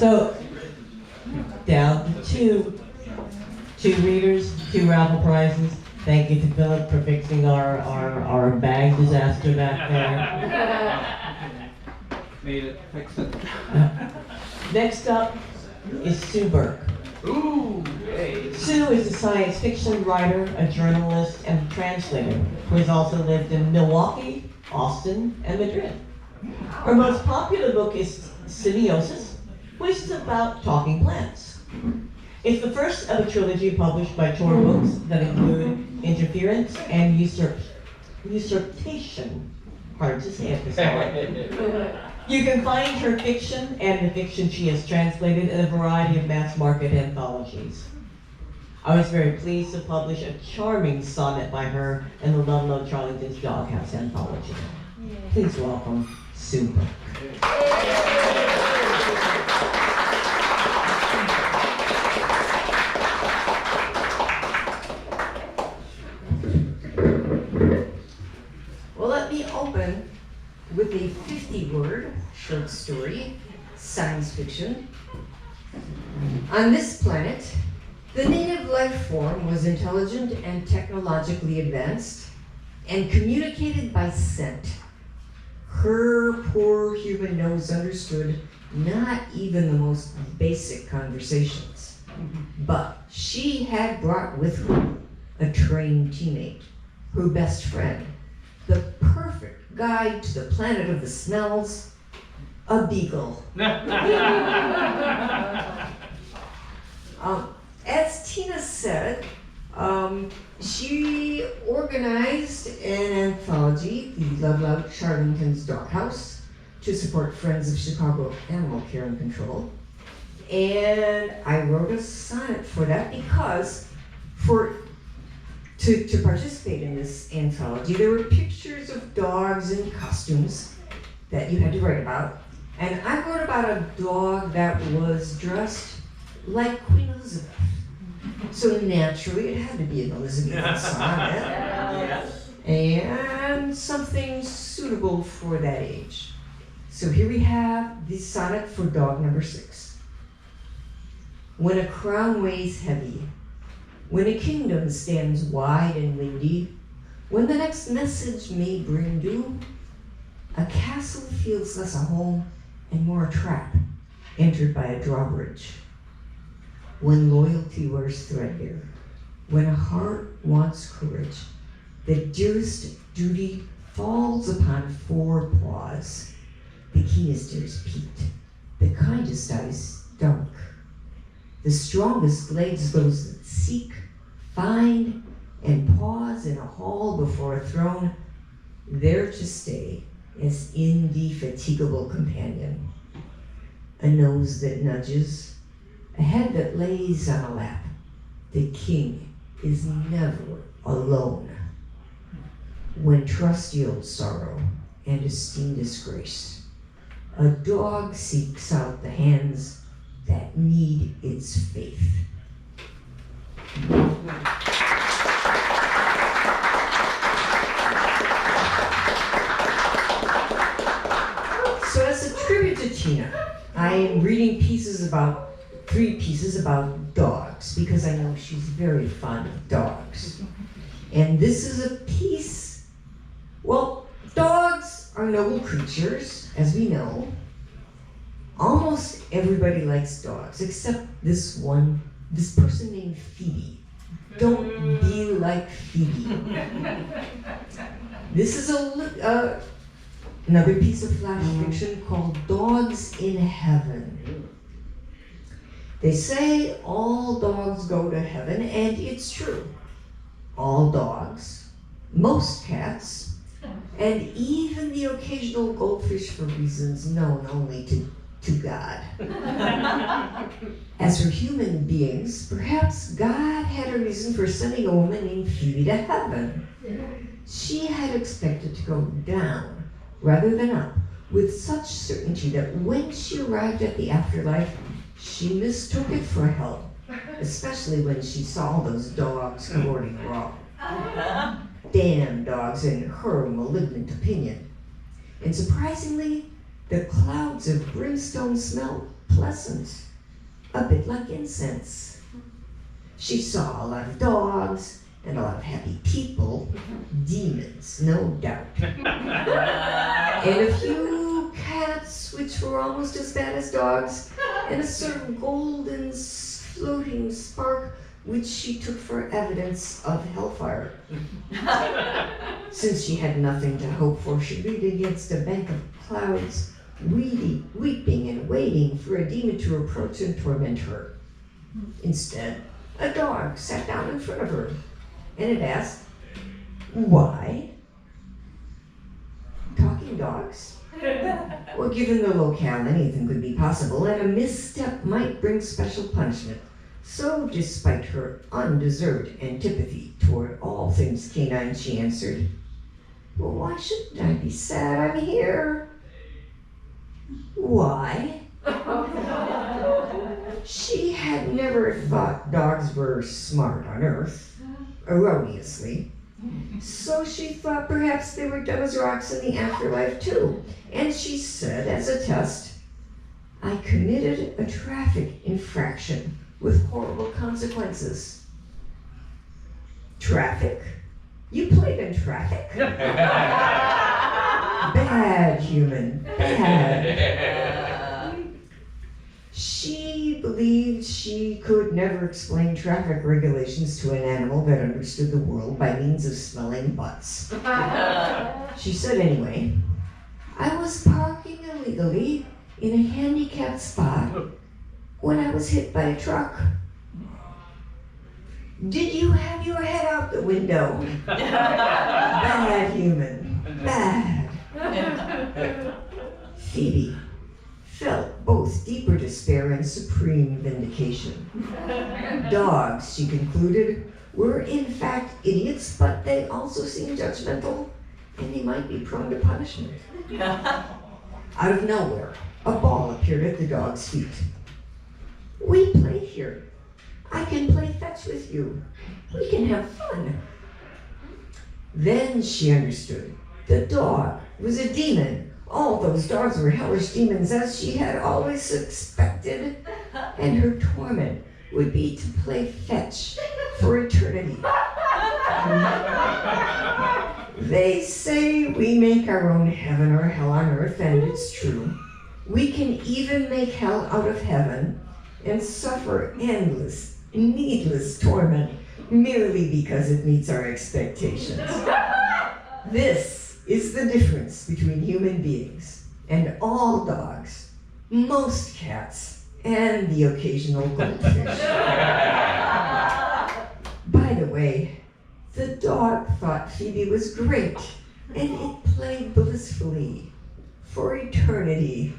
So, down to two readers, two raffle prizes. Thank you to Philip for fixing our bag disaster back there. Made it, fixed it. Next up is Sue Burke. Ooh, hey. Sue is a science fiction writer, a journalist, and translator who has also lived in Milwaukee, Austin, and Madrid. Her most popular book is Symbiosis, which is about talking plants. It's the first of a trilogy published by Tor Books that include interference and usurpation. Hard to say at this point. You can find her fiction and the fiction she has translated in a variety of mass market anthologies. I was very pleased to publish a charming sonnet by her in the Ludlow Charlington's Doghouse anthology. Please welcome Sue Burke. Well, let me open with a 50-word short story, science fiction. On this planet, the native life form was intelligent and technologically advanced and communicated by scent. Her poor human nose understood not even the most basic conversations, but she had brought with her a trained teammate, her best friend, the perfect guide to the planet of the smells, a beagle. As Tina said, she organized an anthology, the Ludlow Charlington's Doghouse, to support Friends of Chicago Animal Care and Control. And I wrote a sonnet for that because to participate in this anthology, there were pictures of dogs in costumes that you had to write about. And I wrote about a dog that was dressed like Queen Elizabeth. So naturally, it had to be an Elizabethan sonnet. And something suitable for that age. So here we have the sonnet for dog number 6. When a crown weighs heavy, when a kingdom stands wide and windy, when the next message may bring doom, a castle feels less a home and more a trap, entered by a drawbridge. When loyalty wears threadbare, when a heart wants courage, the dearest duty falls upon 4 paws. The keenest ears peaked, the kindest eyes dark. The strongest legs those that seek, find, and pause in a hall before a throne, there to stay as indefatigable companion. A nose that nudges, a head that lays on a lap. The king is never alone. When trust yields sorrow and esteem disgrace, a dog seeks out the hands that need its faith. So as a tribute to Tina, I am reading 3 pieces about dogs, because I know she's very fond of dogs. And this is a piece, well, dogs are noble creatures, as we know. Almost everybody likes dogs, except this person named Phoebe. Don't be like Phoebe. This is another piece of flash fiction called Dogs in Heaven. They say all dogs go to heaven, and it's true. All dogs, most cats, and even the occasional goldfish for reasons known only to God. As for human beings, perhaps God had a reason for sending a woman named Phoebe to heaven. She had expected to go down rather than up, with such certainty that when she arrived at the afterlife, she mistook it for hell, especially when she saw those dogs cavorting wrong. Damn dogs, in her malignant opinion. And surprisingly, The clouds of brimstone smelled pleasant, a bit like incense. She saw a lot of dogs and a lot of happy people, demons, no doubt. And a few cats, which were almost as bad as dogs, and a sort of golden floating spark, which she took for evidence of hellfire. Since she had nothing to hope for, she leaned against a bank of clouds, weeping and waiting for a demon to approach and torment her. Instead, a dog sat down in front of her, and it asked, "Why?" Talking dogs? Well, given the locale, anything could be possible, and a misstep might bring special punishment. So, despite her undeserved antipathy toward all things canine, she answered, "Well, why shouldn't I be sad? I'm here." Why? She had never thought dogs were smart on Earth, erroneously. So she thought perhaps they were dumb as rocks in the afterlife too. And she said, as a test, "I committed a traffic infraction with horrible consequences." Traffic? You played in traffic? Bad human, bad. She believed she could never explain traffic regulations to an animal that understood the world by means of smelling butts. She said anyway, "I was parking illegally in a handicapped spot when I was hit by a truck." "Did you have your head out the window?" Bad human, bad. Phoebe felt both deeper despair and supreme vindication. Dogs, she concluded, were in fact idiots, but they also seemed judgmental, and they might be prone to punishment. Out of nowhere, a ball appeared at the dog's feet. "We play here. I can play fetch with you. We can have fun." Then she understood. The dog was a demon. All those dogs were hellish demons, as she had always suspected, and her torment would be to play fetch for eternity. They say we make our own heaven or hell on earth, and it's true. We can even make hell out of heaven and suffer endless, needless torment merely because it meets our expectations. This is the difference between human beings and all dogs, most cats, and the occasional goldfish. By the way, the dog thought Phoebe was great, and it played blissfully for eternity.